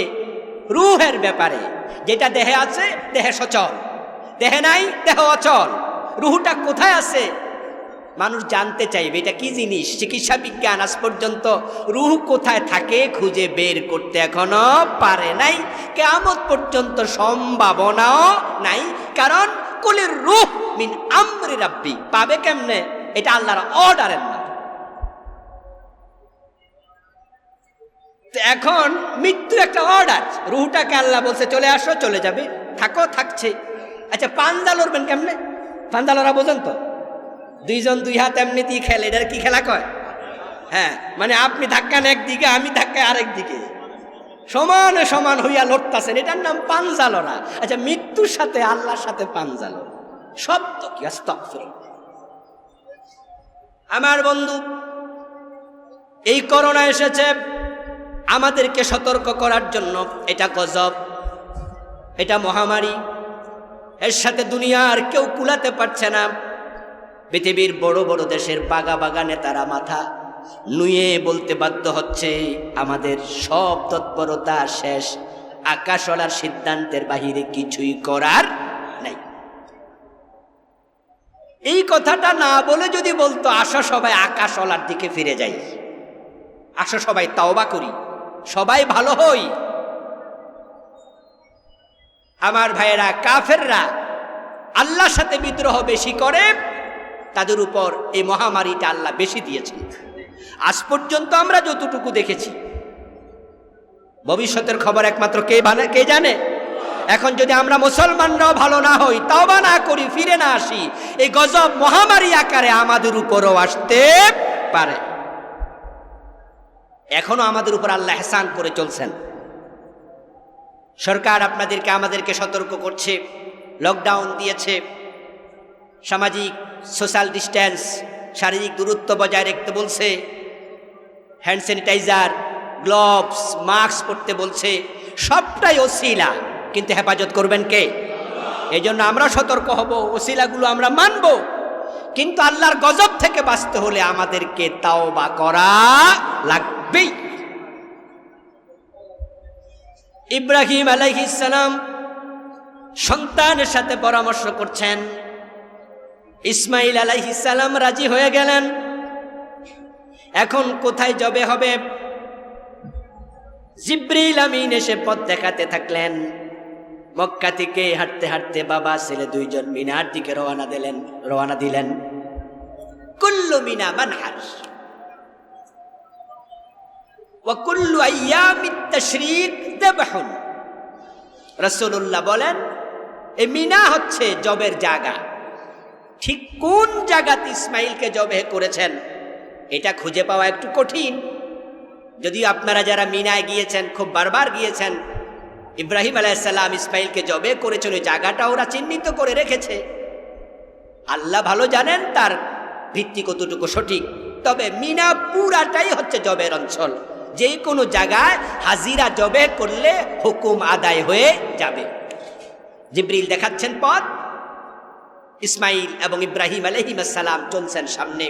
রূহের ব্যাপারে, যেটা দেহে আছে দেহে সচল, দেহে নাই দেহ অচল। রূহটা কোথায় আছে মানুষ জানতে চাইবে, এটা কি জিনিস। চিকিৎসা বিজ্ঞান আজ পর্যন্ত রূহ কোথায় থাকে খুঁজে বের করতে এখনো পারে নাই, কিয়ামত পর্যন্ত সম্ভাবনাও নাই। কারণ কুলির রূহ মিন আমরি রাব্বি, পাবে কেমনে? এটা আল্লাহর অর্ডারের না। এখন মৃত্যু একটা অর্ডার, রূহটাকে আল্লাহ বলছে চলে আসো, চলে যাবে, থাকো, থাকছে। আচ্ছা, পাঞ্জা লড়বেন কেমনে? পাঞ্জা লড়া বোঝেন তো? দুইজন দুই হাত এমনি দিয়ে খেলে, এটার কি খেলা কয়? হ্যাঁ, মানে আপনি ধাক্কান একদিকে, আমি ধাক্কায় আরেক দিকে, সমানে সমান হইয়া লড়তাছেন, এটার নাম পাঞ্জা লড়া। আচ্ছা, মৃত্যুর সাথে আল্লাহর সাথে পাঞ্জা লড়া শব্দ কি? আস্তাগফিরুল্লাহ। আমার বন্ধু, এই করোনা এসেছে আমাদেরকে সতর্ক করার জন্য। এটা গজব, এটা মহামারী, এর সাথে দুনিয়ার কেউ কুলাতে পারছে না। পৃথিবীর বড় বড় দেশের বাগা বাগা নেতারা মাথা নুয়ে বলতে বাধ্য হচ্ছে আমাদের সব তৎপরতা শেষ, আকাশওয়ালার সিদ্ধান্তের বাহিরে কিছুই করার নাই। এই কথাটা না বলে যদি বলতো আসো সবাই আকাশওয়ালার দিকে ফিরে যাই, আসো সবাই তাওবা করি, সবাই ভালো হই। আমার ভাইয়েরা, কাফেররা আল্লাহর সাথে বিদ্রোহ বেশি করে, তাদের উপর এই মহামারীটা আল্লাহ বেশি দিয়েছেন। আজ পর্যন্ত আমরা যতটুকু দেখেছি, ভবিষ্যতের খবর একমাত্র কে জানে। এখন যদি আমরা মুসলমানরাও ভালো না হই, তওবা না করি, ফিরে না আসি, এই গজব মহামারী আকারে আমাদের উপরও আসতে পারে। এখনো আমাদের উপর আল্লাহ ইহসান করে চলছেন। সরকার আমাদেরকে সতর্ক করছে, লকডাউন দিয়েছে, সামাজিক সোশ্যাল ডিস্টেন্স, শারীরিক দূরত্ব বজায় রাখতে বলছে, হ্যান্ড স্যানিটাইজার, গ্লোভস, মাস্ক পরতে বলছে। সবটাই ওসিলা, কিন্তু হেফাজত করবেন কে? এই জন্য আমরা সতর্ক হব, ওসিলাগুলো আমরা মানব, কিন্তু আল্লাহর গজব থেকে বাঁচতে হলে আমাদেরকে তাওবা করা লাগবেই। ইব্রাহিম আলাইহিস সালাম সন্তানের সাথে পরামর্শ করছেন। ইসমাইল আলাইহিস সালাম রাজি হয়ে গেলেন। এখন কোথায় জবে হবে? জিবরিল আমিন এসে পথ দেখাতে থাকলেন। মক্কা থেকে হাঁটতে হাঁটতে বাবা ছেলে দুইজন মিনার দিকে রওনা দিলেন। কুল্লু মিনা মানহার ওয়া কুল্লু আইয়ামিত তাশরীক যাবহুন। রাসূলুল্লাহ বলেন, এই মিনা হচ্ছে জবের জায়গা। ঠিক কোন জায়গাতে ইসমাইলকে জবে করেছেন এটা খুঁজে পাওয়া একটু কঠিন। যদিও আপনারা যারা মিনায় গিয়েছেন, খুব বারবার গিয়েছেন, ইব্রাহিম আলাইহিস সালাম ইসমাইলকে জবে করেছিল, জায়গাটা ওরা চিহ্নিত করে রেখেছে। আল্লাহ ভালো জানেন তার ভিত্তি কতটুকু সঠিক। তবে মিনা পুরাটাই হচ্ছে জবের অঞ্চল। যে কোনো জায়গায় হাজিরা জবে করলে হুকুম আদায় হয়ে যাবে। জিবরিল দেখাচ্ছেন পথ, ইসমাইল এবং ইব্রাহিম আলাইহিস সালাম চলছেন সামনে।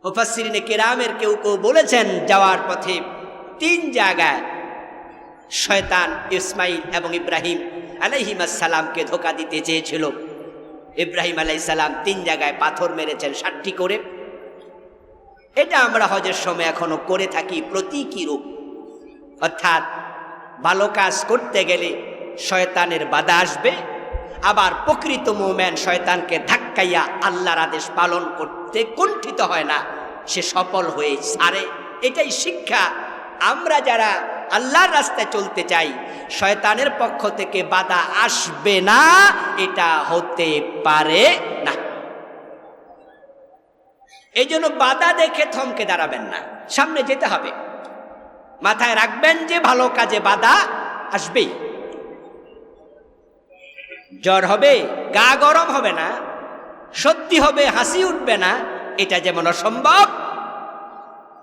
মুফাসসিরিনে কেরামের কেউ কেউ বলেছেন যাওয়ার পথে 3 জায়গায় শয়তান ইসমাইল এবং ইব্রাহিম আলাইহিস সালামকে ধোঁকা দিতে চেয়েছিল। ইব্রাহিম আলাইহিস সালাম 3 জায়গায় পাথর মেরেছেন 60টি করে। এটা আমরা হজের সময় এখনো করে থাকি প্রতীকী রূপ। অর্থাৎ ভালো কাজ করতে গেলে শয়তানের বাধা আসবে, আবার প্রকৃত মুমিন শয়তানকে ধাক্কাইয়া আল্লাহর আদেশ পালন করতে কুণ্ঠিত হয় না, সে সফল হয়ে ছাড়ে। এটাই শিক্ষা। আমরা যারা আল্লাহর রাস্তায় চলতে চাই, শয়তানের পক্ষ থেকে বাধা আসবে না, এটা হতে পারে না। এই জন্য বাধা দেখে থমকে দাঁড়াবেন না, সামনে যেতে হবে। মাথায় রাখবেন যে ভালো কাজে বাধা আসবেই। জ্বর হবে, গা গরম হবে না, সত্যি হবে, হাসি উঠবে না, এটা যেমন অসম্ভব,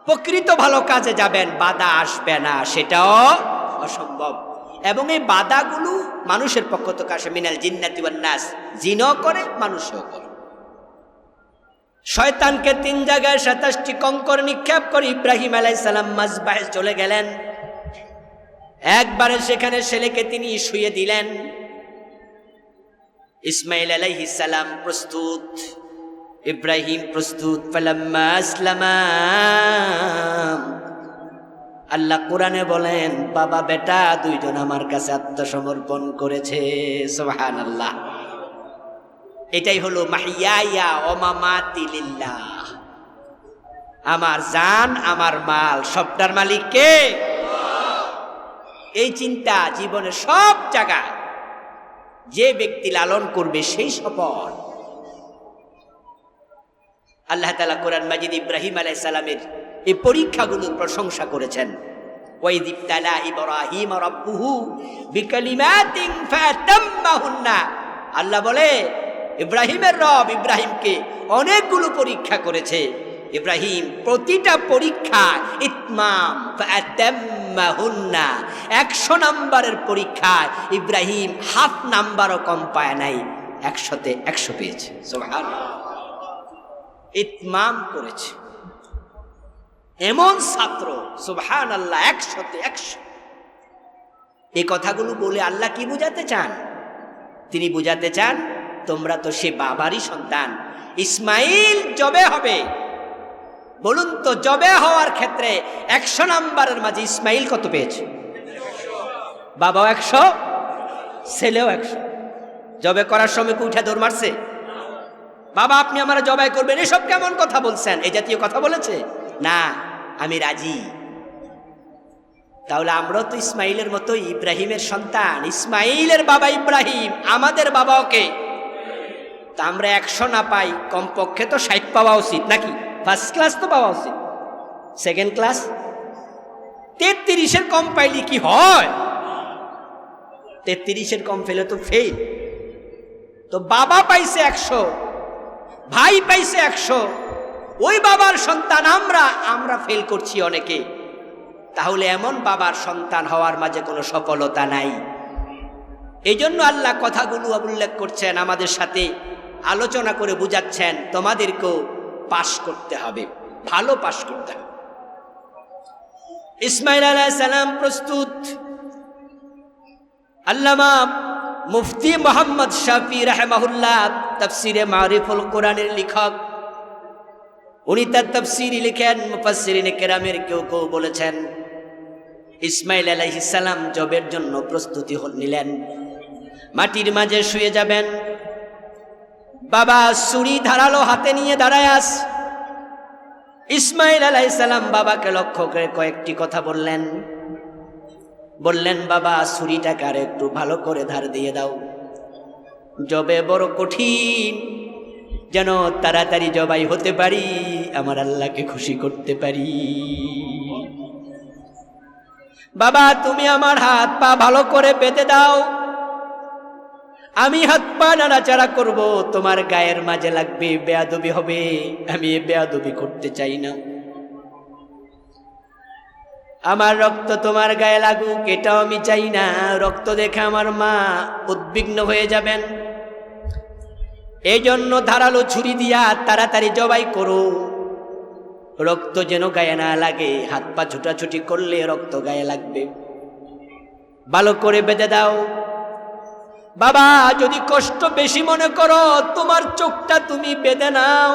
প্রকৃত ভালো কাজে যাবেন বাধা আসবে না, সেটাও অসম্ভব। এবং এই বাধাগুলো মানুষের পক্ষ থেকে আসে, মিনাল জিন্নাতি ওয়ান নাস, জিনও করে মানুষও করে। শয়তানকে 3 জায়গায় 27টি কঙ্কর নিক্ষেপ করে ইব্রাহিম আলাইহিস সালাম মাযবাহে চলে গেলেন। একবারে সেখানে ছেলেকে তিনি শুইয়ে দিলেন। ইসমাইল আলাইহিস সালাম প্রস্তুত, ইব্রাহিম প্রস্তুত। ফালাম্মা আসলামা, আল্লাহ কোরআনে বলেন বাবা বেটা দুইজন আমার কাছে আত্মসমর্পণ করেছে। সুবহানাল্লাহ। এটাই হলো মাহিয়ায়া ওয়া মামাতি লিল্লাহ। আমার জান আমার মাল সবটার মালিক কে? এই চিন্তা জীবনের সব জায়গায় যে ব্যক্তি লালন করবে সেই সফল। আল্লাহ তাআলা কোরআন মাজিদ ইব্রাহিম আলাইহিস সালামের এই পরীক্ষাগুলোর প্রশংসা করেছেন। ওয়াইদ ইবতালা ইব্রাহিম রাব্বুহু বিকালিমাতিন ফাতাম্মাহুন্না। আল্লাহ বলে ইব্রাহিমের রব ইব্রাহিমকে অনেকগুলো পরীক্ষা করেছে। ইব্রাহিম প্রতিটা পরীক্ষা ইতমাম ফাতাম্মাহুন্না, 100 নম্বরের পরীক্ষায় ইব্রাহিম হাফ নাম্বারও কম পায় নাই, 100তে 100 পেয়েছে। সুবহানাল্লাহ। ইতমাম করেছে এমন ছাত্র, সুবহানাল্লাহ, 100তে 100। এই কথাগুলো বলে আল্লাহ কি বুঝাতে চান? তিনি বুঝাতে চান তোমরা তো সে বাবারই সন্তান। ইসমাইল জবে হবে, বলুন তো জবে হওয়ার ক্ষেত্রে 100 নম্বরের মাঝে ইসমাইল কত পেয়েছে? বাবাও 100, ছেলেও 100। জবে করার সময় কি উঠে দৌড় মারছে? বাবা আপনি আমার জবাই করবেন, এসব কেমন কথা বলছেন? এই জাতীয় কথা বলেছে না, আমি রাজি। তাহলে আমরাও তো ইসমাইলের মতো ইব্রাহিমের সন্তান। ইসমাইলের বাবা ইব্রাহিম, আমাদের বাবাও কে? তা আমরা 100 না পাই, কমপক্ষে তো 60 পাওয়া উচিত নাকি? ফার্স্ট ক্লাস তো পাওয়া উচিত, সেকেন্ড ক্লাস 33-এর কম পাইলে কি হয়? 33-এর কম পেলে তো ফেল। তো বাবা পাইছে 100, ভাই পাইছে 100, ওই বাবার সন্তান আমরা ফেল করছি অনেকে। তাহলে এমন বাবার সন্তান হওয়ার মাঝে কোনো সফলতা নাই। এই জন্য আল্লাহ কথাগুলো উল্লেখ করছেন, আমাদের সাথে আলোচনা করে বুঝাচ্ছেন তোমাদেরকেও পাশ করতে হবে, ভালো পাশ করতে হবে। ইসমাইল আলাইহিস সালাম প্রস্তুত। আল্লামা মুফতি মুহাম্মদ শাফি রাহিমাহুল্লাহ তাফসিরে মারিফুল কোরআনের লেখক, উনি তার তাফসিরে লিখেন, মুফাসসিরিনে কেরামের কেউ কেউ বলেছেন ইসমাইল আলাইহিস সালাম জবের জন্য প্রস্তুতি নিলেন। মাটির মাঝে শুয়ে যাবেন, বাবা ছুরি ধারালো হাতে নিয়ে দাঁড়ায় আস। ইসমাইল আলাইহিস সালাম বাবাকে লক্ষ্য করে কয়েকটি কথা বললেন। বাবা ছুরিটাকে আর একটু ভালো করে ধার দিয়ে দাও, জবে বড় কঠিন, যেন তাড়াতাড়ি জবাই হতে পারি, আমার আল্লাহকে খুশি করতে পারি। বাবা তুমি আমার হাত পা ভালো করে বেঁধে দাও, আমি হাত পা নাড়াচাড়া করব, তোমার গায়ের মাঝে লাগবে, বেয়াদবি হবে, আমি এ বেয়াদবি করতে চাই না। আমার রক্ত তোমার গায়ে লাগুক এটাও আমি চাই না, রক্ত দেখে আমার মা উদ্বিগ্ন হয়ে যাবেন। এই জন্য ধারালো ছুরি দিয়া তাড়াতাড়ি জবাই করো, রক্ত যেন গায়ে না লাগে, হাত পা ছুটাছুটি করলে রক্ত গায়ে লাগবে, ভালো করে বেঁধে দাও। বাবা যদি কষ্ট বেশি মনে করো, তোমার চোখটা তুমি বেঁধে নাও,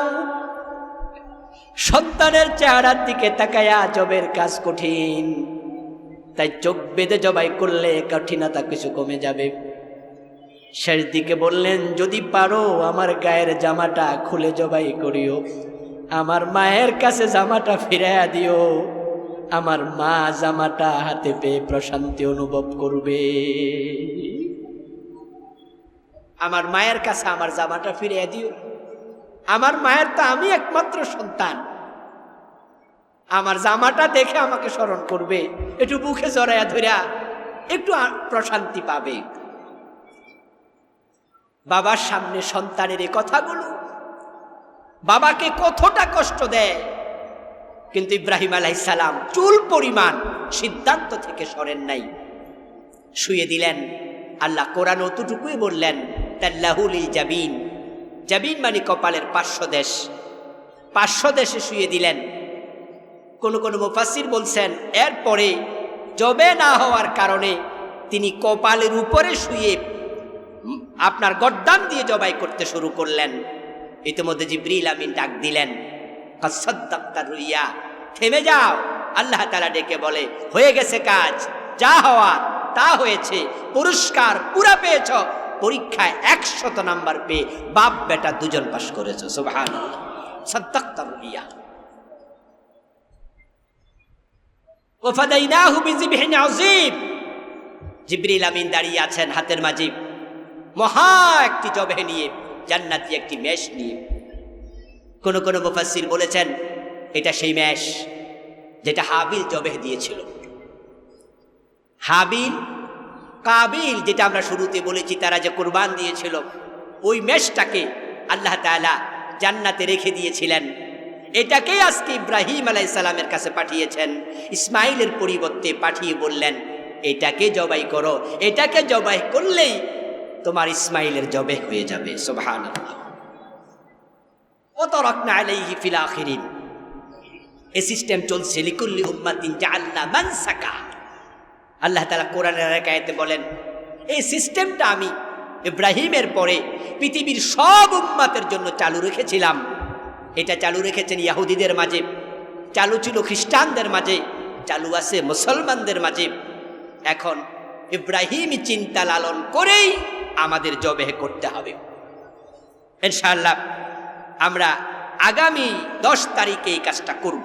সন্তানের চেহারার দিকে তাকায়া জবের কাজ কঠিন, তাই চোখ বেঁধে জবাই করলে কঠিনতা কিছু কমে যাবে। শেষ দিকে বললেন যদি পারো আমার গায়ের জামাটা খুলে জবাই করিও, আমার মায়ের কাছে জামাটা ফিরাইয়া দিও, আমার মা জামাটা হাতে পেয়ে প্রশান্তি অনুভব করবে। আমার মায়ের কাছে আমার জামাটা ফিরিয়ে দিও, আমার মায়ের তো আমি একমাত্র সন্তান, আমার জামাটা দেখে আমাকে স্মরণ করবে, একটু বুকে জড়াইয়া ধরিয়া একটু প্রশান্তি পাবে। বাবার সামনে সন্তানের এই কথাগুলো বাবাকে কতটা কষ্ট দেয়, কিন্তু ইব্রাহিম আলাইহিস সালাম চুল পরিমাণ সিদ্ধান্ত থেকে সরেন নাই। শুয়ে দিলেন। আল্লাহ কোরআন অতটুকুই বললেন, তাল্লাহুল জাবিন, জাবিন মানে কপালের পার্শ্বদেশ, পার্শ্বদেশে শুয়ে দিলেন। কোন কোন মুফাসসির বলছেন এরপরে জবে না হওয়ার কারণে তিনি কপালের উপরে শুয়ে আপনার গর্দান দিয়ে জবাই করতে শুরু করলেন। ইতিমধ্যে জিবরিল আমিন ডাক দিলেন, ফাসাদ্দাক্তা রুইয়া, থেমে যাও। আল্লাহ তাআলা ডেকে বলে, হয়ে গেছে কাজ, যা হওয়ার তা হয়েছে, পুরস্কার পুরা পেয়েছ, পরীক্ষায় 100 নাম্বার পেয়ে বাপ বেটা দুজন পাস করেছো। সুবহানাল্লাহ, সাদ্দাক্তা রুইয়া। ওয়াফাদাইনাহু বিযিবহিন আযীম, জিবরিল আমিন দাঁড়িয়ে আছেন হাতের মাঝে মহা একটি জবে নিয়ে, জান্নাতি একটি মেষ নিয়ে। কোন কোন মুফাসসির বলেছেন এটা সেই মেষ যেটা হাবিল জবে দিয়েছিল। হাবিল কাবিল, যেটা আমরা শুরুতে বলেছি তারা যে কুরবান দিয়েছিল, ওই মেষটাকে আল্লাহ তাআলা জান্নাতে রেখে দিয়েছিলেন। এটাকেই আজকে ইব্রাহিম আলাইহিস সালামের কাছে পাঠিয়েছেন, ইসমাইলের পরিবর্তে পাঠিয়ে বললেন এটাকে জবাই করো, এটাকে জবাই করলেই তোমার ইসমাইলের জবে হয়ে যাবে। সুবহানাল্লাহ। ওয়া তারাকনা আলাইহি ফিল আখিরিন, এই সিস্টেম চলছে। লিকুল্লি উম্মাতিন জাআলনা মানসাকা, আল্লাহ তাআলা কোরআনের এক আয়াতে বলেন এই সিস্টেমটা আমি ইব্রাহিমের পরে পৃথিবীর সব উম্মতের জন্য চালু রেখেছিলাম। এটা চালু রেখেছেন ইহুদিদের মাঝে, চালু ছিল খ্রিস্টানদের মাঝে, চালু আছে মুসলমানদের মাঝে। এখন ইব্রাহিমী চিন্তা লালন করেই আমাদের জবেহ করতে হবে। ইনশাআল্লাহ আমরা আগামী 10 তারিখে এই কাজটা করব।